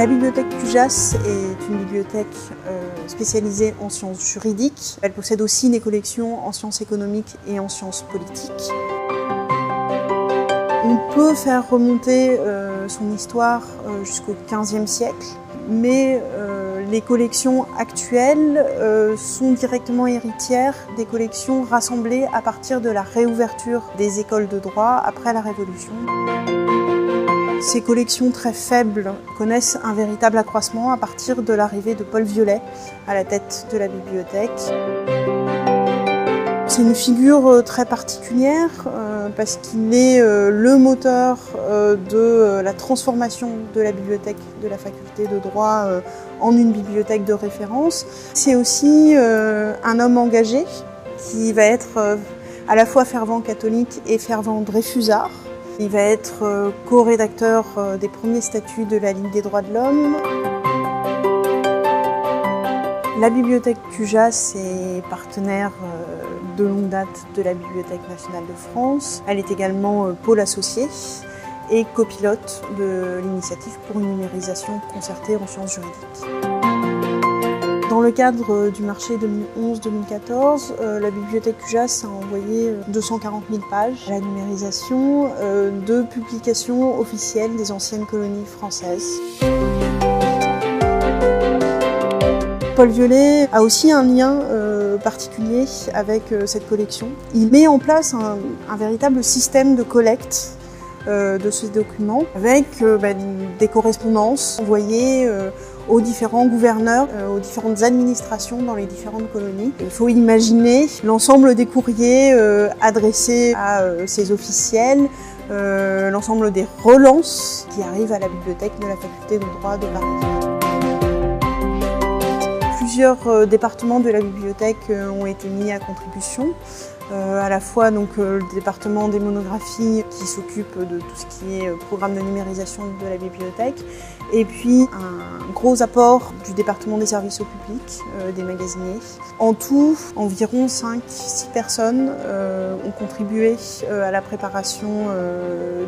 La bibliothèque Cujas est une bibliothèque spécialisée en sciences juridiques. Elle possède aussi des collections en sciences économiques et en sciences politiques. On peut faire remonter son histoire jusqu'au XVe siècle, mais les collections actuelles sont directement héritières des collections rassemblées à partir de la réouverture des écoles de droit après la Révolution. Ces collections très faibles connaissent un véritable accroissement à partir de l'arrivée de Paul Viollet à la tête de la bibliothèque. C'est une figure très particulière parce qu'il est le moteur de la transformation de la bibliothèque de la faculté de droit en une bibliothèque de référence. C'est aussi un homme engagé qui va être à la fois fervent catholique et fervent dreyfusard. Il va être co-rédacteur des premiers statuts de la Ligue des droits de l'homme. La bibliothèque Cujas est partenaire de longue date de la Bibliothèque nationale de France. Elle est également pôle associé et copilote de l'initiative pour une numérisation concertée en sciences juridiques. Dans le cadre du marché 2011-2014, la bibliothèque Cujas a envoyé 240 000 pages à la numérisation de publications officielles des anciennes colonies françaises. Paul Viollet a aussi un lien particulier avec cette collection. Il met en place un véritable système de collecte de ces documents avec des correspondances envoyées aux différents gouverneurs, aux différentes administrations dans les différentes colonies. Il faut imaginer l'ensemble des courriers adressés à ces officiels, l'ensemble des relances qui arrivent à la bibliothèque de la faculté de droit de Paris. Plusieurs départements de la bibliothèque ont été mis à contribution. À la fois le département des monographies qui s'occupe de tout ce qui est programme de numérisation de la bibliothèque, et puis un gros apport du département des services au public, des magasiniers. En tout, environ 5-6 personnes ont contribué à la préparation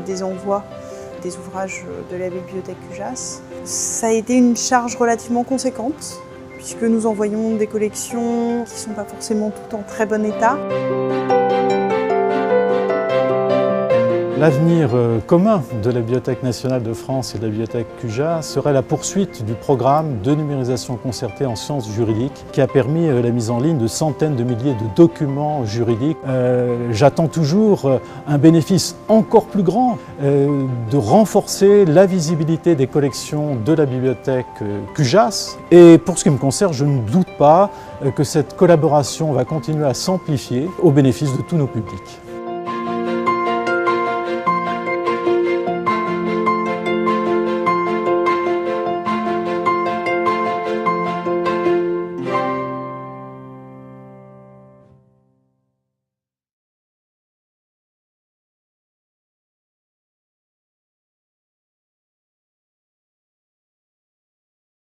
des envois des ouvrages de la bibliothèque Cujas. Ça a été une charge relativement conséquente, puisque nous envoyons des collections qui ne sont pas forcément toutes en très bon état. L'avenir commun de la Bibliothèque nationale de France et de la Bibliothèque Cujas serait la poursuite du programme de numérisation concertée en sciences juridiques qui a permis la mise en ligne de centaines de milliers de documents juridiques. J'attends toujours un bénéfice encore plus grand de renforcer la visibilité des collections de la Bibliothèque Cujas. Et pour ce qui me concerne, je ne doute pas que cette collaboration va continuer à s'amplifier au bénéfice de tous nos publics.